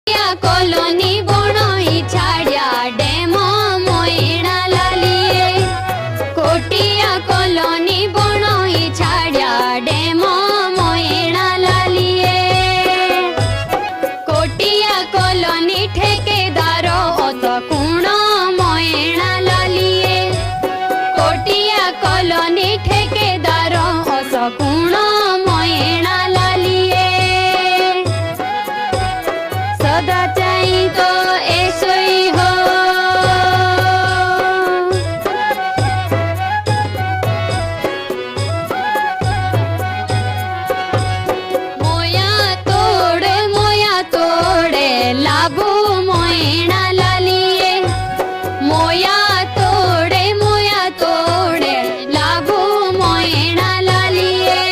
colony बनई छाड़िया dam Moina लालिए कोटिया colony बनई छाड़िया dam Moina लालिए कोटिया colony ठेकेदार अत कुण मोइना लालिए कोटिया कॉलोनी ठेकेदार अस कुण मोइना लालिए सदा चाही तो ऐसोई हो मोया तोड़े लाभू मोइना लालिए मोया तोड़े लाभू मोइना लालिए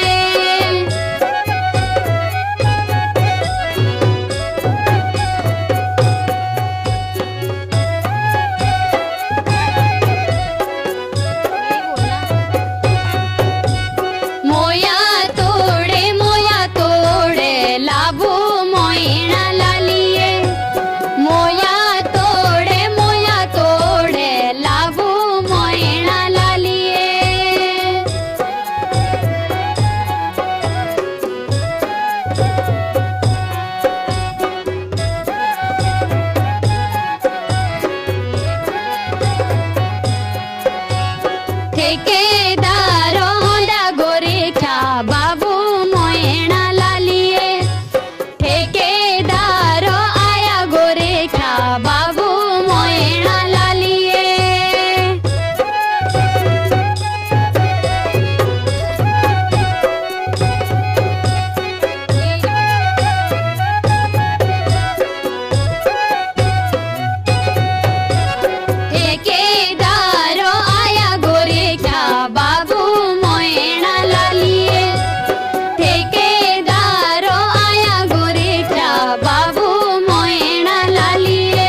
मोया तोड़े लाभू मोइना लालिए मोया तोड़े लाभू मोइना लालिए ठेकेदार होंडा गोरेखा बाबू मोइना लालिए ठेकेदार आया गोरेखा बाबू मोइना लालिए ठेकेदार आया गोरेखा बाबू मोइना लालिए ठेकेदार आया गोरेखा बाबू मोइना लालिए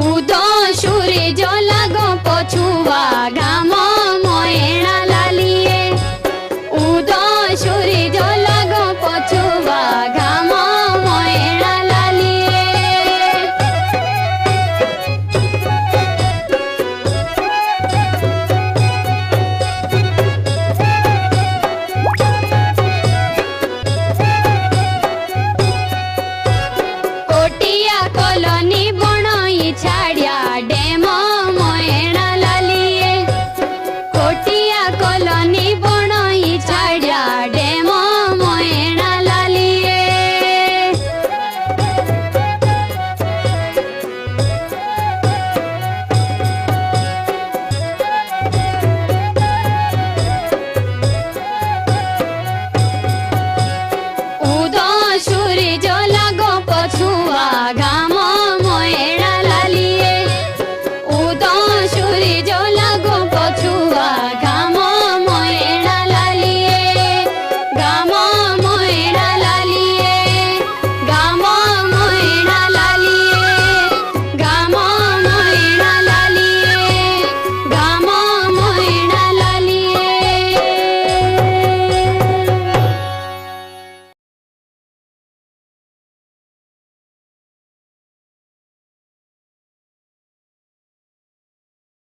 उदो सूर्य लागो पछुआ घाम